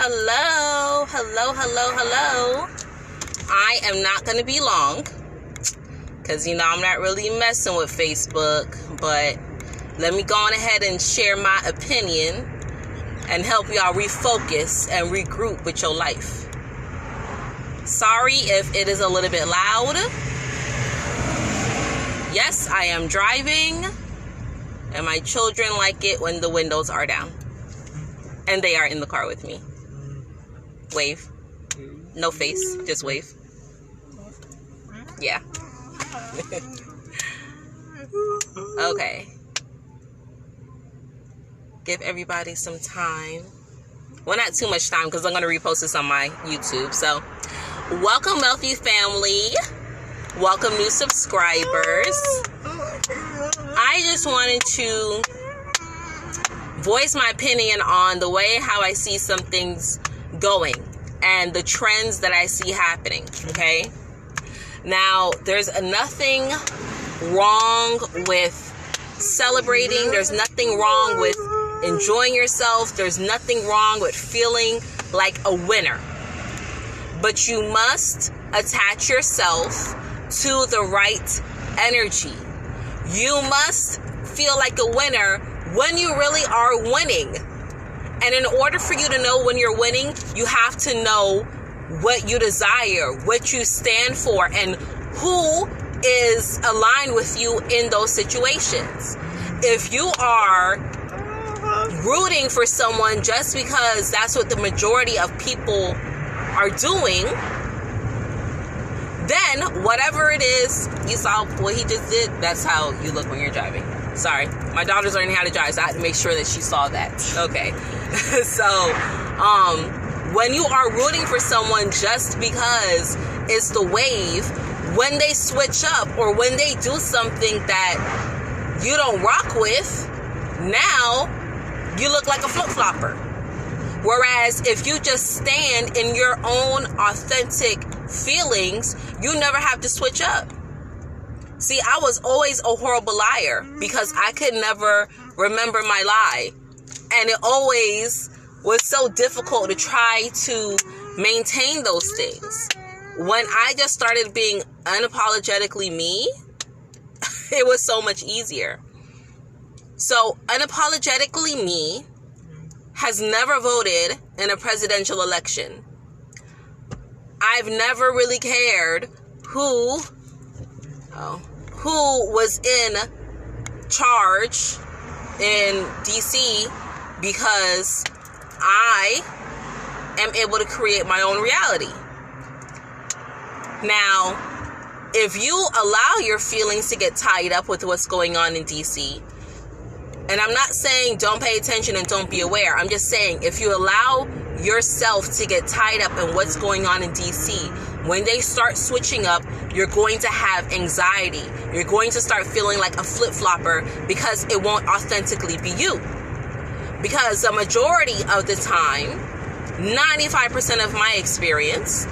Hello. I am not going to be long because, I'm not really messing with Facebook, but let me go on ahead and share my opinion and help y'all refocus and regroup with your life. Sorry if it is a little bit loud. Yes, I am driving, and my children like it when the windows are down. And they are in the car with me. Wave. No face, just wave. Yeah. Okay. Give everybody some time. Well, not too much time because I'm going to repost this on my YouTube. So, welcome, Wealthy family. Welcome, new subscribers. I just wanted to voice my opinion on the way how I see some things going and the trends that I see happening, okay? Now, there's nothing wrong with celebrating. There's nothing wrong with enjoying yourself. There's nothing wrong with feeling like a winner. But you must attach yourself to the right energy. You must feel like a winner when you really are winning. And in order for you to know when you're winning, you have to know what you desire, what you stand for, and who is aligned with you in those situations. If you are rooting for someone just because that's what the majority of people are doing, then whatever it is, you saw what he just did, that's how you look when you're driving. Sorry, my daughter's learning how to drive, so I had to make sure that she saw that. Okay. So, when you are rooting for someone just because it's the wave, when they switch up or when they do something that you don't rock with, now you look like a flip-flopper. Whereas if you just stand in your own authentic feelings, you never have to switch up. See, I was always a horrible liar because I could never remember my lie. And it always was so difficult to try to maintain those things. When I just started being unapologetically me, it was so much easier. So, unapologetically me has never voted in a presidential election. I've never really cared who was in charge in DC because I am able to create my own reality. Now, if you allow your feelings to get tied up with what's going on in DC, and I'm not saying don't pay attention and don't be aware. I'm just saying if you allow yourself to get tied up in what's going on in DC, when they start switching up, you're going to have anxiety. You're going to start feeling like a flip-flopper because it won't authentically be you. Because the majority of the time, 95% of my experience,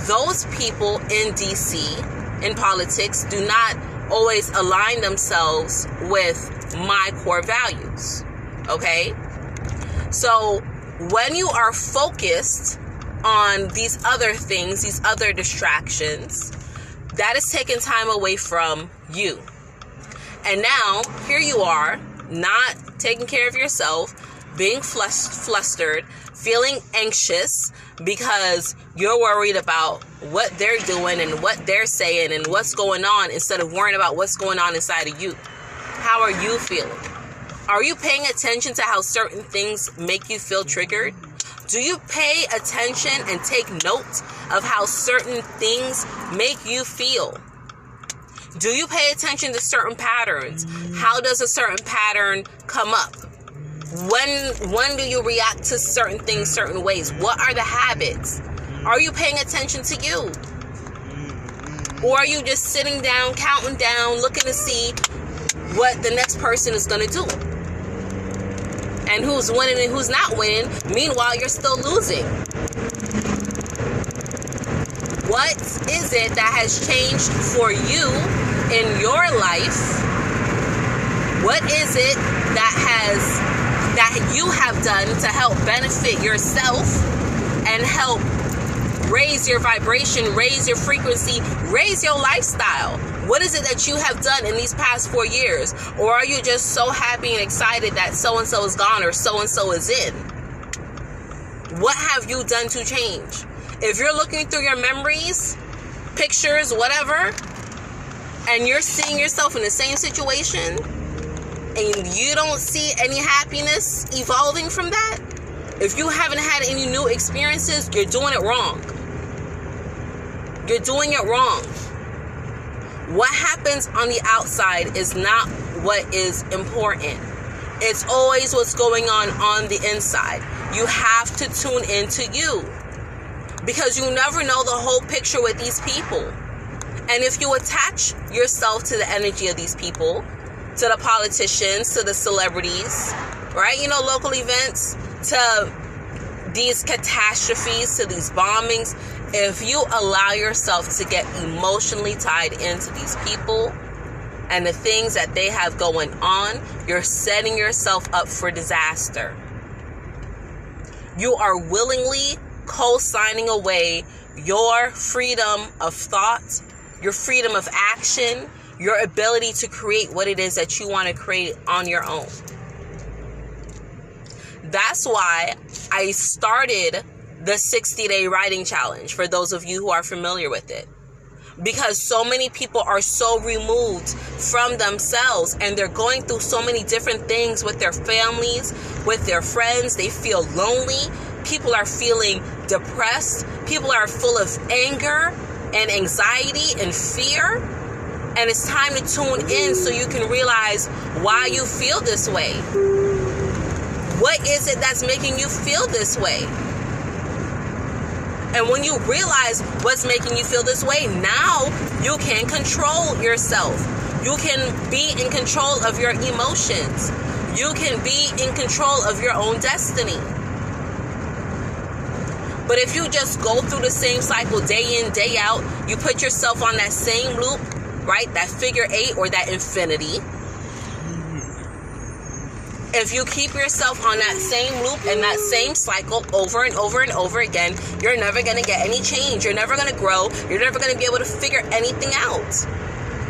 those people in DC, in politics, do not always align themselves with my core values. Okay? So, when you are focused on these other things, these other distractions, that is taking time away from you. And now, here you are, not taking care of yourself, being flustered, feeling anxious because you're worried about what they're doing and what they're saying and what's going on instead of worrying about what's going on inside of you. How are you feeling? Are you paying attention to how certain things make you feel triggered? Do you pay attention and take note of how certain things make you feel? Do you pay attention to certain patterns? How does a certain pattern come up? When do you react to certain things certain ways? What are the habits? Are you paying attention to you? Or are you just sitting down, counting down, looking to see what the next person is going to do? And who's winning and who's not winning? Meanwhile, you're still losing. What is it that has changed for you in your life? What is it that you have done to help benefit yourself and help raise your vibration, raise your frequency, raise your lifestyle? What is it that you have done in these past 4 years? Or are you just so happy and excited that so-and-so is gone or so-and-so is in? What have you done to change? If you're looking through your memories, pictures, whatever, and you're seeing yourself in the same situation, and you don't see any happiness evolving from that, if you haven't had any new experiences, you're doing it wrong. You're doing it wrong. What happens on the outside is not what is important. It's always what's going on the inside. You have to tune into you, because you never know the whole picture with these people. And if you attach yourself to the energy of these people, to the politicians, to the celebrities, right? You know, local events, to these catastrophes, to these bombings, if you allow yourself to get emotionally tied into these people and the things that they have going on, you're setting yourself up for disaster. You are willingly co-signing away your freedom of thought, your freedom of action, your ability to create what it is that you want to create on your own. That's why I started the 60-day writing challenge, for those of you who are familiar with it. Because so many people are so removed from themselves, and they're going through so many different things with their families, with their friends. They feel lonely. People are feeling depressed. People are full of anger and anxiety and fear. And it's time to tune in so you can realize why you feel this way. What is it that's making you feel this way? And when you realize what's making you feel this way, now you can control yourself. You can be in control of your emotions. You can be in control of your own destiny. But if you just go through the same cycle day in, day out, you put yourself on that same loop, right? That figure 8 or that infinity. If you keep yourself on that same loop and that same cycle over and over and over again, you're never going to get any change. You're never going to grow. You're never going to be able to figure anything out.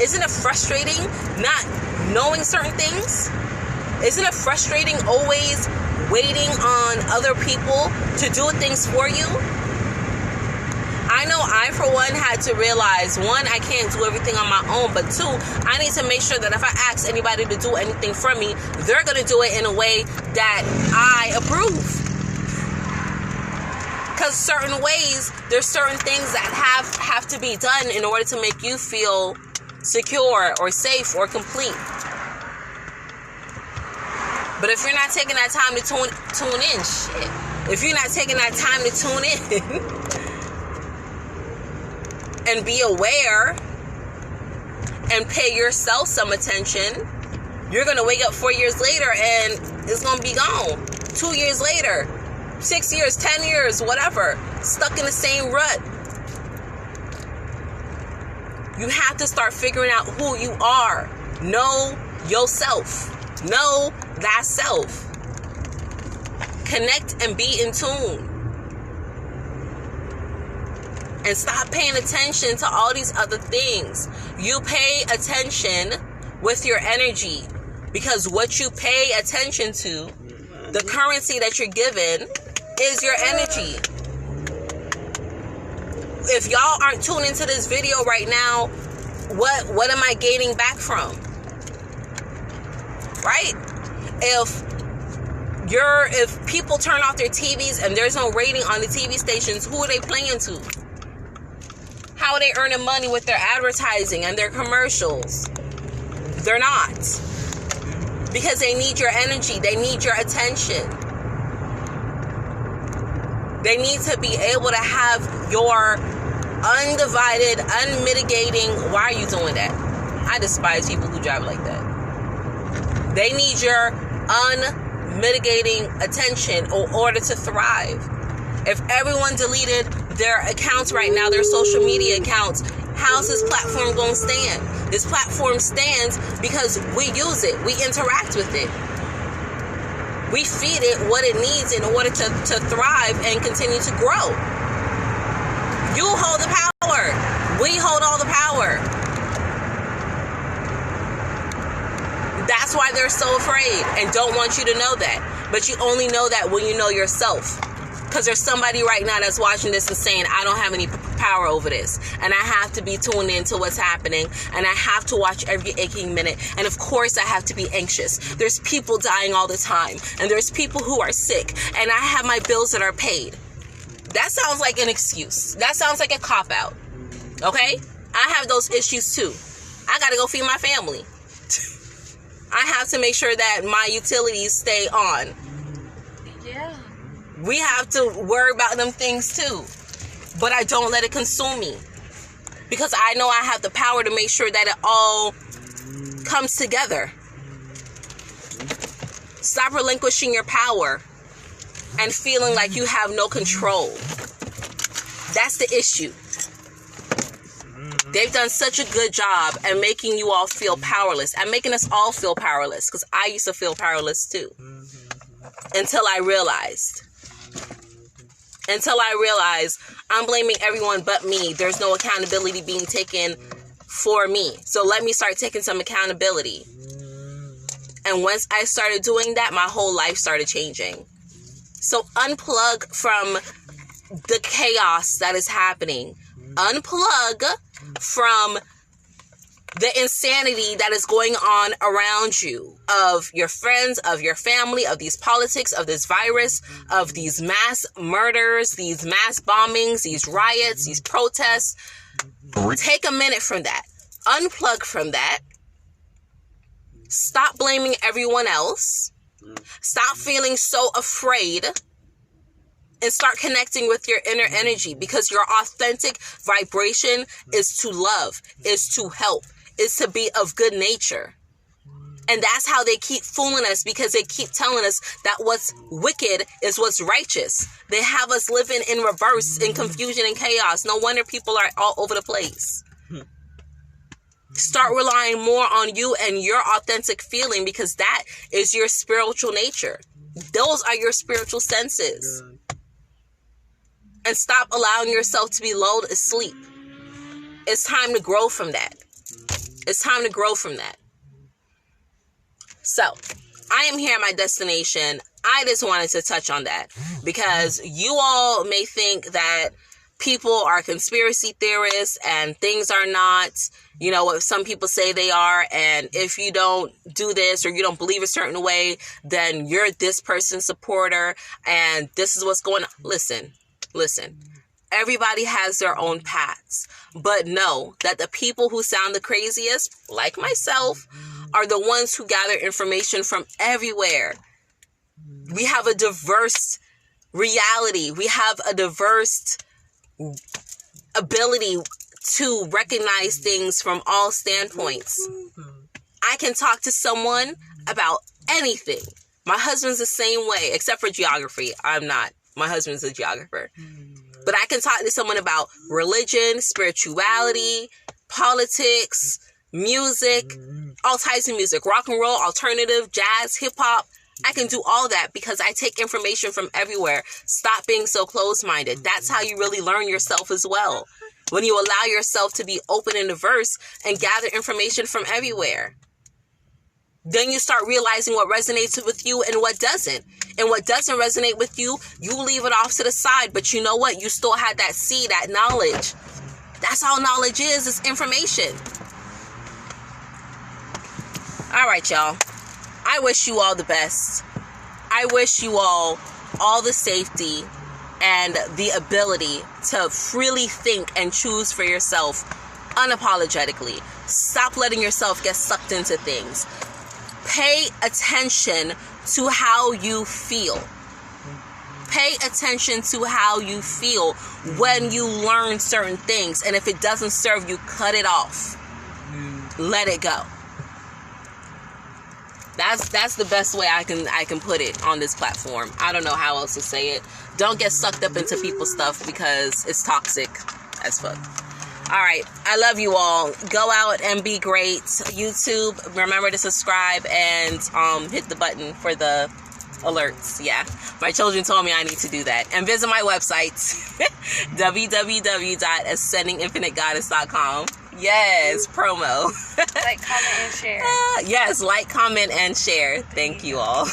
Isn't it frustrating not knowing certain things? Isn't it frustrating always waiting on other people to do things for you? I know I, for one, had to realize, one, I can't do everything on my own, but two, I need to make sure that if I ask anybody to do anything for me, they're going to do it in a way that I approve. Because certain ways, there's certain things that have to be done in order to make you feel secure or safe or complete. But if you're not taking that time to tune in, if you're not taking that time to tune in and be aware and pay yourself some attention, you're going to wake up 4 years later and it's going to be gone. 2 years later, 6 years, 10 years, whatever, stuck in the same rut. You have to start figuring out who you are. Know yourself. Know thyself. Connect and be in tune. And stop paying attention to all these other things. You pay attention with your energy, because what you pay attention to, the currency that you're given, is your energy. If y'all aren't tuned into this video right now, what am I gaining back from? Right? If people turn off their TVs and there's no rating on the TV stations, who are they playing to? How are they earning money with their advertising and their commercials? They're not. Because they need your energy. They need your attention. They need to be able to have your undivided, unmitigating. Why are you doing that? I despise people who drive like that. They need your unmitigating attention in order to thrive. If everyone deleted their accounts right now, their social media accounts, how's this platform going to stand? This platform stands because we use it. We interact with it. We feed it what it needs in order to thrive and continue to grow. You hold the power. We hold all the power. That's why they're so afraid and don't want you to know that. But you only know that when you know yourself. Because there's somebody right now that's watching this and saying, I don't have any power over this. And I have to be tuned into what's happening. And I have to watch every aching minute. And of course, I have to be anxious. There's people dying all the time. And there's people who are sick. And I have my bills that are paid. That sounds like an excuse. That sounds like a cop-out. Okay? I have those issues too. I got to go feed my family. I have to make sure that my utilities stay on. Yeah. We have to worry about them things too. But I don't let it consume me. Because I know I have the power to make sure that it all comes together. Stop relinquishing your power and feeling like you have no control. That's the issue. They've done such a good job at making you all feel powerless, and making us all feel powerless, because I used to feel powerless too. Until I realized I'm blaming everyone but me. There's no accountability being taken for me. So let me start taking some accountability. And once I started doing that, my whole life started changing. So unplug from the chaos that is happening. Unplug from the insanity that is going on around you, of your friends, of your family, of these politics, of this virus, of these mass murders, these mass bombings, these riots, these protests. Take a minute from that. Unplug from that. Stop blaming everyone else. Stop feeling so afraid. And start connecting with your inner energy, because your authentic vibration is to love, is to help, is to be of good nature. And that's how they keep fooling us, because they keep telling us that what's wicked is what's righteous. They have us living in reverse, in confusion and chaos. No wonder people are all over the place. Start relying more on you and your authentic feeling, because that is your spiritual nature. Those are your spiritual senses. And stop allowing yourself to be lulled asleep. It's time to grow from that. It's time to grow from that. So, I am here at my destination. I just wanted to touch on that, because you all may think that people are conspiracy theorists and things are not, you know, what some people say they are. And if you don't do this, or you don't believe a certain way, then you're this person's supporter and this is what's going on. Listen, everybody has their own paths, but know that the people who sound the craziest, like myself, are the ones who gather information from everywhere. We have a diverse reality. We have a diverse ability to recognize things from all standpoints. I can talk to someone about anything. My husband's the same way, except for geography. I'm not. My husband's a geographer. But I can talk to someone about religion, spirituality, politics, music, all types of music, rock and roll, alternative, jazz, hip hop. I can do all that because I take information from everywhere. Stop being so closed-minded. That's how you really learn yourself as well. When you allow yourself to be open and diverse and gather information from everywhere. Then you start realizing what resonates with you and what doesn't. And what doesn't resonate with you, you leave it off to the side. But you know what? You still had that seed, that knowledge. That's all knowledge is information. All right, y'all. I wish you all the best. I wish you all the safety and the ability to freely think and choose for yourself unapologetically. Stop letting yourself get sucked into things. Pay attention to how you feel. Pay attention to how you feel when you learn certain things. And if it doesn't serve you, cut it off. Let it go. That's the best way I can put it on this platform. I don't know how else to say it. Don't get sucked up into people's stuff because it's toxic as fuck. All right. I love you all. Go out and be great. YouTube, remember to subscribe and hit the button for the alerts. Yeah, my children told me I need to do that. And visit my website, www.ascendinginfinitegoddess.com. Yes, promo. Like, comment, and share. Yes, like, comment, and share. Thank you all.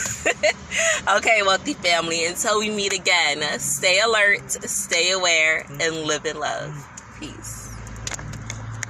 Okay, wealthy family, until we meet again, stay alert, stay aware, and live in love. Peace.